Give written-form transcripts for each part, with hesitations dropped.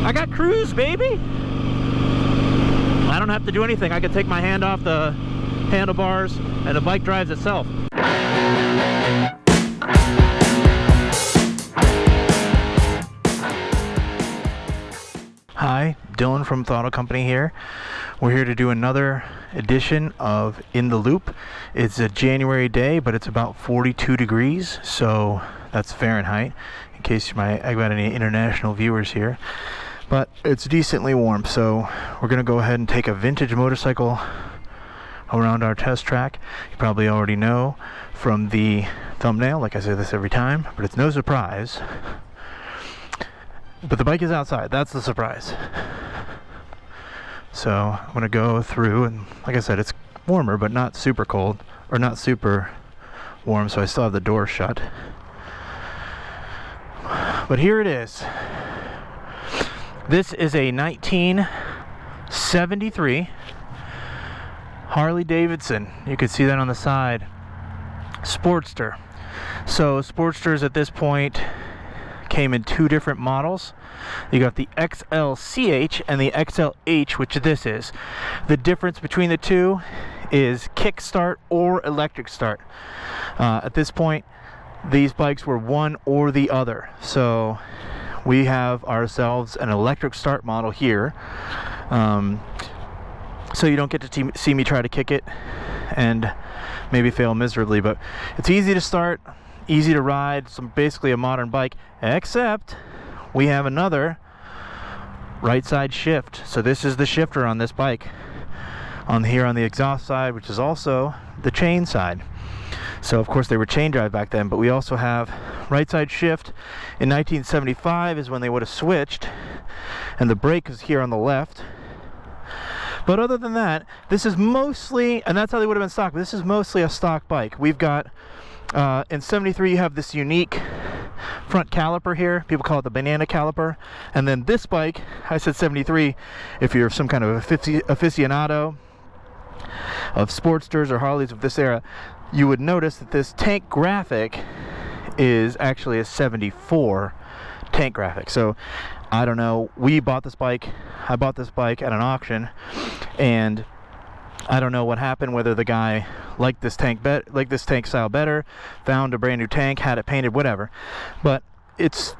I got cruise, baby. I don't have to do anything. I can take my hand off the handlebars and the bike drives itself. Hi, Dylan from Throttle Company here. We're here to do another edition of In the Loop. It's a January day, but it's about 42 degrees, so that's Fahrenheit, in case I've got any international viewers here. But it's decently warm, so we're going to go ahead and take a vintage motorcycle around our test track. You probably already know from the thumbnail, like I say this every time, but it's no surprise. But the bike is outside, that's the surprise. So I'm going to go through, and like I said, it's warmer, but not super cold, or not super warm, so I still have the door shut. But here it is. This is a 1973 Harley Davidson. You can see that on the side. Sportster. So Sportsters at this point came in two different models. You got the XLCH and the XLH, which this is. The difference between the two is kickstart or electric start. At this point, these bikes were one or the other. So we have ourselves an electric start model here. So you don't get to see me try to kick it and maybe fail miserably, but it's easy to start, easy to ride. So basically a modern bike, except we have another right side shift. So this is the shifter on this bike here on the exhaust side, which is also the chain side. So of course they were chain drive back then, but we also have right side shift. In 1975 is when they would have switched, and the brake is here on the left. But other than that, this is mostly, and that's how they would have been stock, but this is mostly a stock bike. We've got, in 73 you have this unique front caliper here. People call it the banana caliper. And then this bike, I said 73, if you're some kind of aficionado of Sportsters or Harleys of this era, you would notice that this tank graphic is actually a 74 tank graphic. So I don't know, I bought this bike at an auction, and I don't know what happened, whether the guy liked this tank style better, found a brand new tank, had it painted, whatever. But it's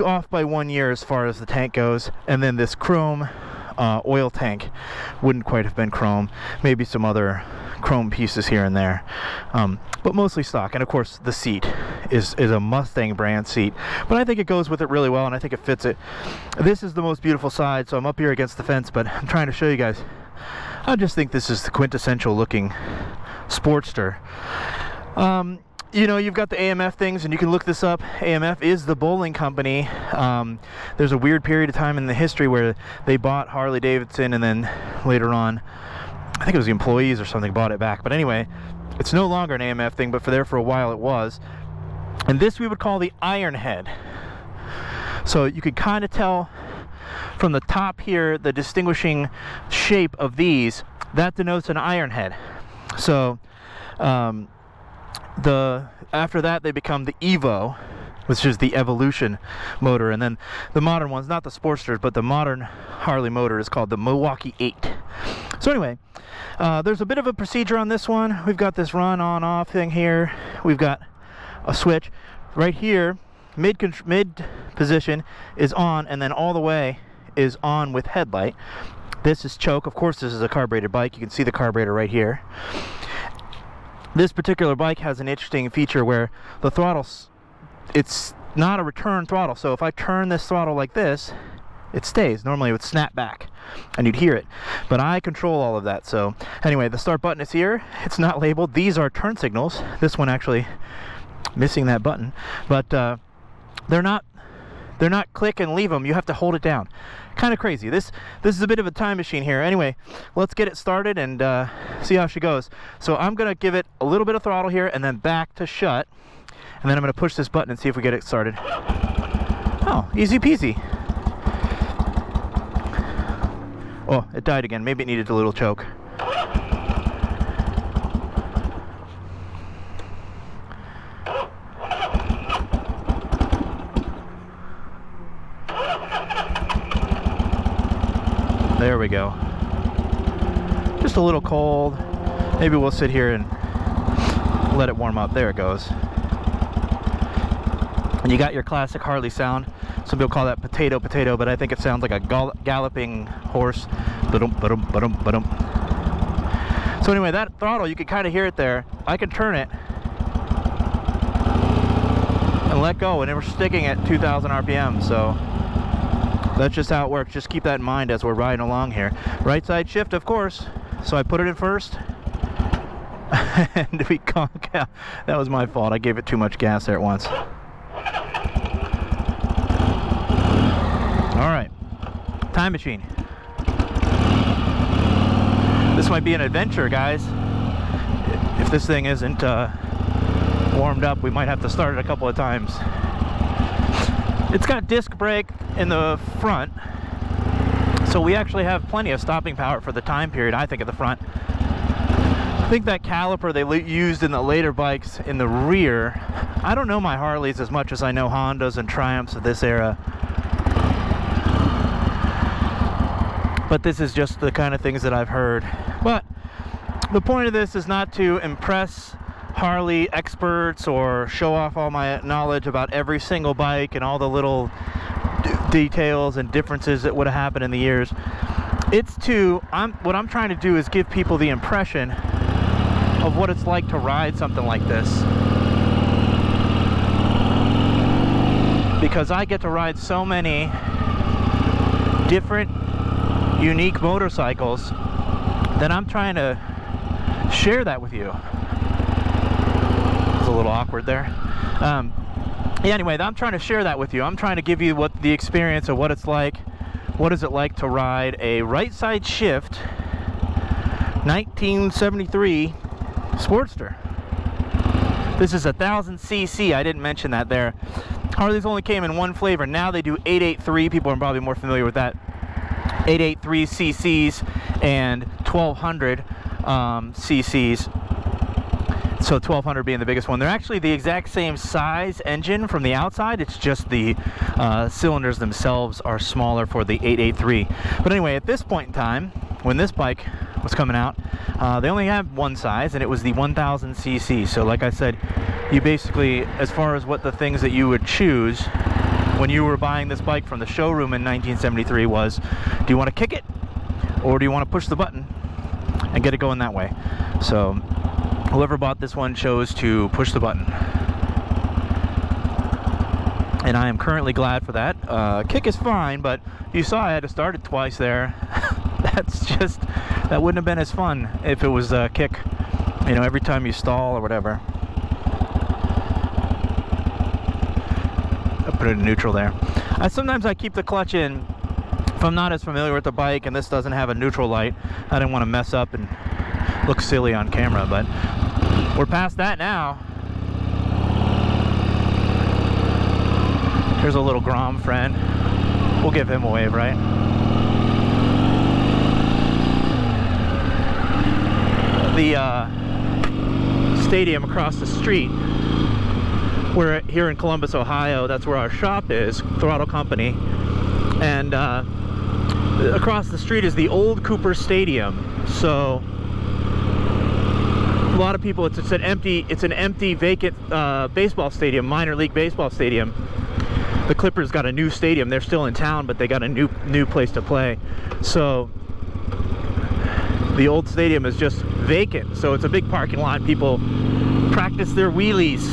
off by 1 year as far as the tank goes. And then this chrome oil tank wouldn't quite have been chrome, maybe some other chrome pieces here and there, but mostly stock. And of course the seat is a Mustang brand seat, but I think it goes with it really well, and I think it fits it. This is the most beautiful side, so I'm up here against the fence, but I'm trying to show you guys. I just think this is the quintessential looking Sportster. You know, you've got the AMF things, and you can look this up. AMF is the bowling company. There's a weird period of time in the history where they bought Harley Davidson, and then later on, I think it was the employees or something, bought it back. But anyway, it's no longer an AMF thing, but for a while it was. And this we would call the iron head. So you could kind of tell from the top here, the distinguishing shape of these, that denotes an iron head. So after that they become the Evo, which is the Evolution motor, and then the modern ones, not the Sportsters, but the modern Harley motor is called the Milwaukee 8. So anyway, there's a bit of a procedure on this one. We've got this run on off thing here. We've got a switch right here. Mid position is on, and then all the way is on with headlight. This is choke. Of course this is a carbureted bike. You can see the carburetor right here. This particular bike has an interesting feature where the throttle, it's not a return throttle. So if I turn this throttle like this, it stays. Normally it would snap back and you'd hear it, but I control all of that. So anyway, the start button is here. It's not labeled. These are turn signals. This one actually missing that button, but they're not click and leave them. You have to hold it down. Kind of crazy. This is a bit of a time machine here. Anyway, let's get it started and see how she goes. So I'm gonna give it a little bit of throttle here and then back to shut, and then I'm gonna push this button and see if we get it started. Oh, easy peasy. Oh, it died again. Maybe it needed a little choke. There we go. Just a little cold. Maybe we'll sit here and let it warm up. There it goes. And you got your classic Harley sound. Some people call that potato, but I think it sounds like a galloping horse. Ba-dum, ba-dum, ba-dum, ba-dum. So anyway, that throttle, you can kind of hear it there. I can turn it and let go, and we're sticking at 2,000 RPM. So that's just how it works. Just keep that in mind as we're riding along here. Right side shift, of course. So I put it in first. And we conk out. That was my fault. I gave it too much gas there at once. Alright. Time machine. This might be an adventure, guys. If this thing isn't warmed up, we might have to start it a couple of times. It's got disc brake in the front, so we actually have plenty of stopping power for the time period, I think, at the front. I think that caliper they used in the later bikes in the rear, I don't know my Harleys as much as I know Hondas and Triumphs of this era. But this is just the kind of things that I've heard. But the point of this is not to impress Harley experts or show off all my knowledge about every single bike and all the little details and differences that would have happened in the years. It's to, what I'm trying to do is give people the impression of what it's like to ride something like this. Because I get to ride so many different unique motorcycles that I'm trying to share that with you. It's a little awkward there. Yeah, anyway, I'm trying to share that with you. I'm trying to give you what the experience of what it's like. What is it like to ride a right side shift 1973 Sportster? This is 1,000cc. I didn't mention that there. Harleys only came in one flavor. Now they do 883. People are probably more familiar with that. 883 cc's and 1200 cc's. So 1200 being the biggest one. They're actually the exact same size engine from the outside. It's just the cylinders themselves are smaller for the 883. But anyway, at this point in time, when this bike was coming out, they only have one size, and it was the 1000cc. So like I said, you basically, as far as what the things that you would choose when you were buying this bike from the showroom in 1973 was, do you want to kick it or do you want to push the button and get it going that way? So whoever bought this one chose to push the button, and I am currently glad for that. Kick is fine, but you saw I had to start it twice there. That wouldn't have been as fun if it was kick, you know, every time you stall or whatever. I'll put it in neutral there. Sometimes I keep the clutch in if I'm not as familiar with the bike and this doesn't have a neutral light. I didn't want to mess up and look silly on camera, but we're past that now. Here's a little Grom friend. We'll give him a wave, right? The stadium across the street, we're here in Columbus, Ohio. That's where our shop is, Throttle Company, and across the street is the old Cooper Stadium. So a lot of people, it's an empty vacant baseball stadium, minor league baseball stadium. The Clippers got a new stadium. They're still in town, but they got a new place to play. So the old stadium is just vacant, so it's a big parking lot. People practice their wheelies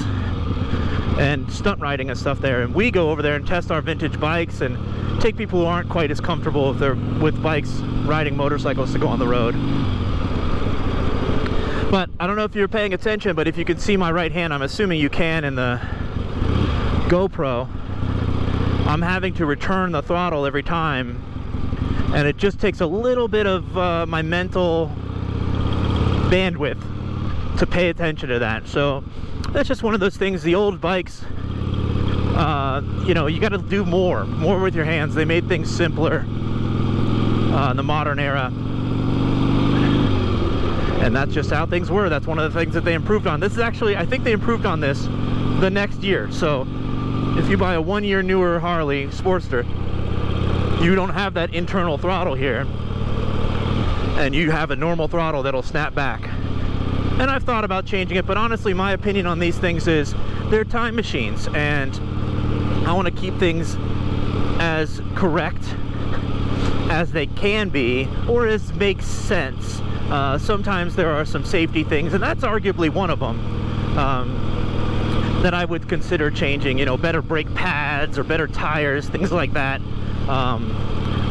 and stunt riding and stuff there, and we go over there and test our vintage bikes and take people who aren't quite as comfortable with bikes riding motorcycles to go on the road. But I don't know if you're paying attention, but if you can see my right hand, I'm assuming you can in the GoPro, I'm having to return the throttle every time, and it just takes a little bit of my mental bandwidth to pay attention to that. So that's just one of those things. The old bikes, you know, you got to do more with your hands. They made things simpler in the modern era, and that's just how things were. That's one of the things that they improved on. This is actually, I think they improved on this the next year. So if you buy a 1 year newer Harley Sportster, you don't have that internal throttle here. and you have a normal throttle that'll snap back. And I've thought about changing it, but honestly my opinion on these things is they're time machines, and I want to keep things as correct as they can be, or as makes sense. Sometimes there are some safety things, and that's arguably one of them, that I would consider changing. You know, better brake pads or better tires, things like that.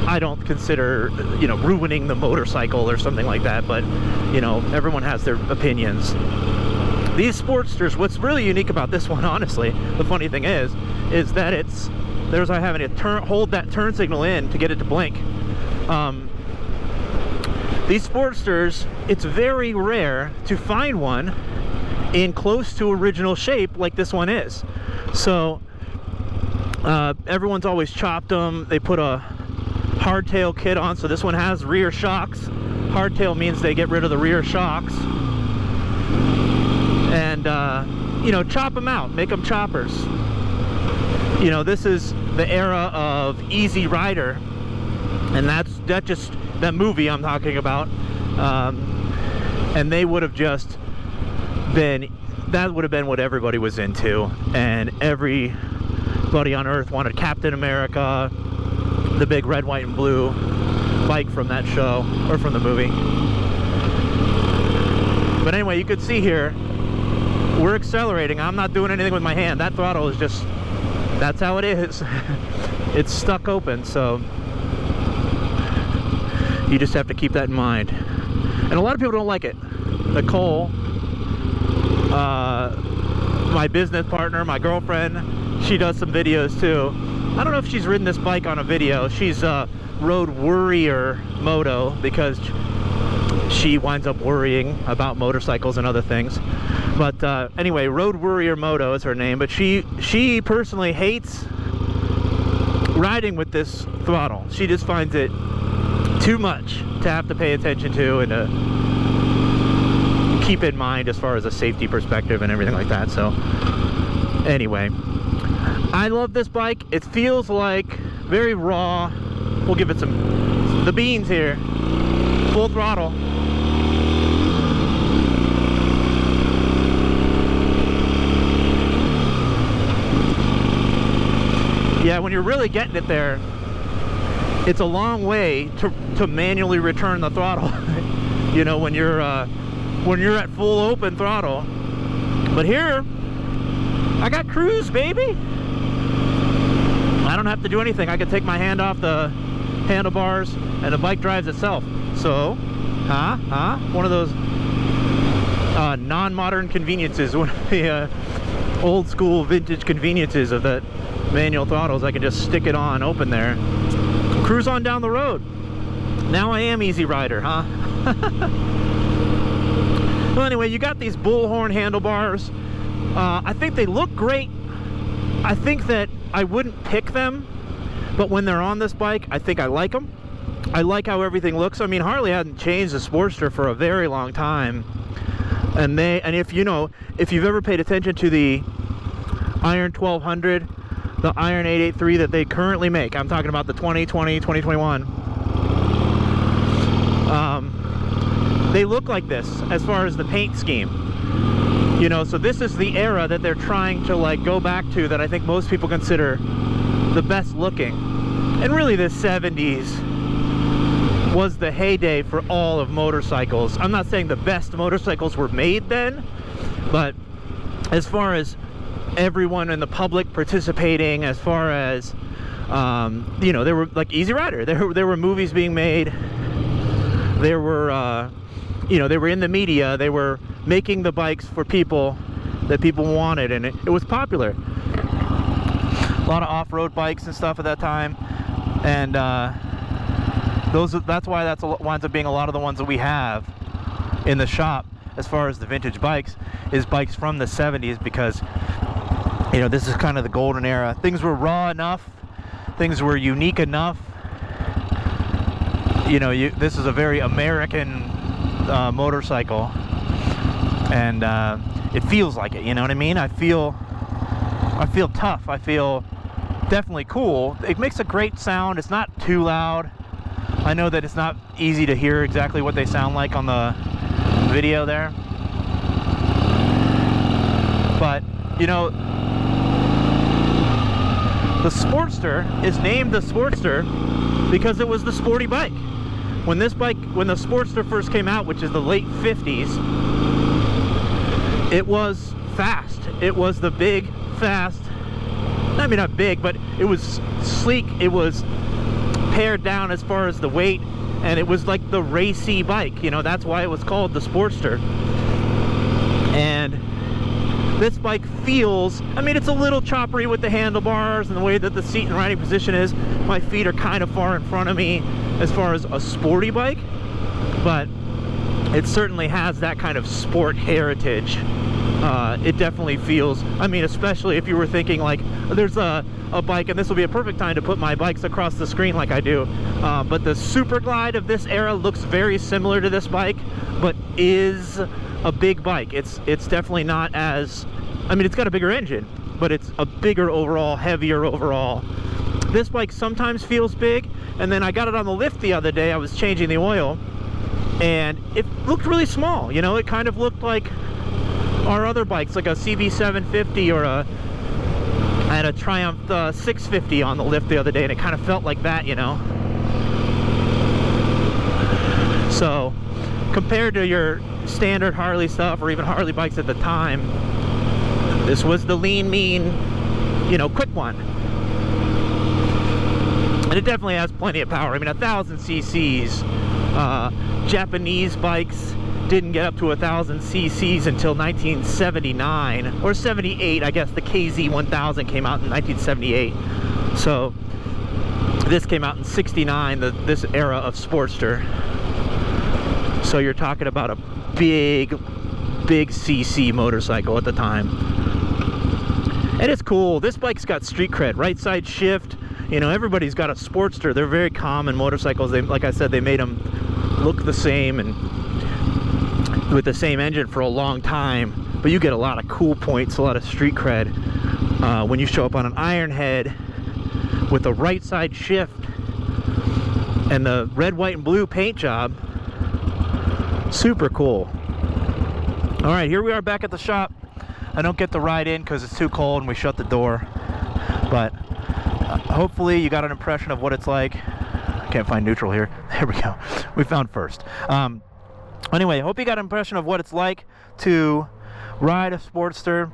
I don't consider, you know, ruining the motorcycle or something like that, but, you know, everyone has their opinions. These Sportsters, what's really unique about this one, honestly, the funny thing is that there's I having to hold that turn signal in to get it to blink. These Sportsters, it's very rare to find one in close to original shape like this one is. So everyone's always chopped them. They put a hardtail kit on, so this one has rear shocks. Hardtail means they get rid of the rear shocks, and you know, chop them out, make them choppers. You know, this is the era of Easy Rider, and that movie I'm talking about, and they would have just been, that would have been what everybody was into, and everybody on earth wanted Captain America, the big red, white, and blue bike from that show, or from the movie. But anyway, you could see here, we're accelerating. I'm not doing anything with my hand. That throttle is just, that's how it is. It's stuck open, so you just have to keep that in mind. And a lot of people don't like it. Nicole, my business partner, my girlfriend, she does some videos too. I don't know if she's ridden this bike on a video. She's Road Worrier Moto, because she winds up worrying about motorcycles and other things. But anyway, Road Worrier Moto is her name, but she personally hates riding with this throttle. She just finds it too much to have to pay attention to and to keep in mind as far as a safety perspective and everything like that. So anyway, I love this bike. It feels like very raw. We'll give it the beans here. Full throttle. Yeah, when you're really getting it there, it's a long way to manually return the throttle. You know, when you're at full open throttle. But here, I got cruise, baby. I don't have to do anything. I can take my hand off the handlebars and the bike drives itself. So, one of those non-modern conveniences, one of the old school vintage conveniences of that manual throttles. I can just stick it on open there, cruise on down the road. Now I am Easy Rider, huh? Well, anyway, you got these bullhorn handlebars. I think they look great. I think that I wouldn't pick them, but when they're on this bike, I think I like them. I like how everything looks. I mean, Harley hadn't changed the Sportster for a very long time, and if you know, if you've ever paid attention to the Iron 1200, the Iron 883 that they currently make, I'm talking about the 2020, 2021. They look like this as far as the paint scheme. You know, so this is the era that they're trying to like go back to, that I think most people consider the best looking. And really the 70s was the heyday for all of motorcycles. I'm not saying the best motorcycles were made then, but as far as everyone in the public participating, as far as you know, there were like Easy Rider, there were movies being made, there were you know, they were in the media, they were making the bikes for people that people wanted, and it was popular. A lot of off-road bikes and stuff at that time, and that's why that winds up being a lot of the ones that we have in the shop as far as the vintage bikes, is bikes from the 70s, because you know, this is kind of the golden era. Things were raw enough, things were unique enough. You know, this is a very American motorcycle, and it feels like it, you know what I mean? I feel tough. I feel definitely cool. It makes a great sound. It's not too loud. I know that it's not easy to hear exactly what they sound like on the video there, but you know, the Sportster is named the Sportster because it was the sporty bike. When the Sportster first came out, which is the late 50s, it was fast. It was the big, fast, I mean not big, but it was sleek. It was pared down as far as the weight, and it was like the racy bike. You know, that's why it was called the Sportster. And this bike feels, I mean, it's a little choppery with the handlebars and the way that the seat and riding position is. My feet are kind of far in front of me as far as a sporty bike, but it certainly has that kind of sport heritage. It definitely feels, I mean, especially if you were thinking like, there's a bike, and this will be a perfect time to put my bikes across the screen like I do, but the Super Glide of this era looks very similar to this bike, but is a big bike. It's definitely not as, I mean, it's got a bigger engine, but it's a bigger overall, heavier overall. This bike sometimes feels big, and then I got it on the lift the other day. I was changing the oil, and it looked really small. You know, it kind of looked like our other bikes, like a CB750 or I had a Triumph 650 on the lift the other day, and it kind of felt like that, you know. So compared to your standard Harley stuff, or even Harley bikes at the time, this was the lean, mean, you know, quick one. And it definitely has plenty of power. I mean, 1,000 cc's. Japanese bikes didn't get up to 1,000 cc's until 1979 or 78. I guess the KZ1000 came out in 1978. So this came out in 69, this era of Sportster. So you're talking about a big cc motorcycle at the time. And it's cool. This bike's got street cred, right side shift. You know, everybody's got a Sportster. They're very common motorcycles. They, like I said, they made them look the same and with the same engine for a long time, but you get a lot of cool points, a lot of street cred when you show up on an iron head with the right side shift and the red, white, and blue paint job. Super cool. All right, here we are back at the shop. I don't get the ride in because it's too cold and we shut the door, but hopefully you got an impression of what it's like. I can't find neutral here. There we go. We found first. Anyway, I hope you got an impression of what it's like to ride a Sportster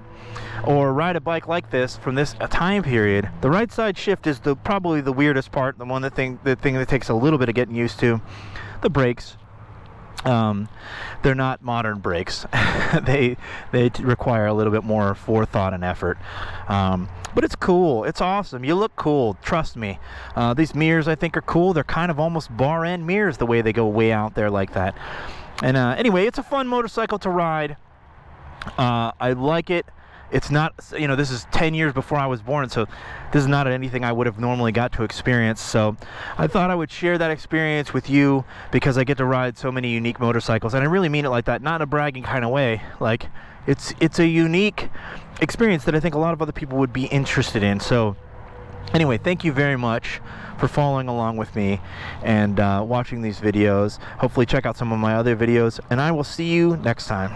or ride a bike like this from this time period. The right side shift is probably the weirdest part, the thing that takes a little bit of getting used to. The brakes, they're not modern brakes. they require a little bit more forethought and effort. But it's cool. It's awesome. You look cool. Trust me. These mirrors, I think, are cool. They're kind of almost bar end mirrors the way they go way out there like that. And anyway, it's a fun motorcycle to ride. I like it. It's not, you know, this is 10 years before I was born, so this is not anything I would have normally got to experience. So I thought I would share that experience with you because I get to ride so many unique motorcycles, and I really mean it like that, not in a bragging kind of way. Like, it's a unique experience that I think a lot of other people would be interested in. So anyway, thank you very much for following along with me and watching these videos. Hopefully check out some of my other videos, and I will see you next time.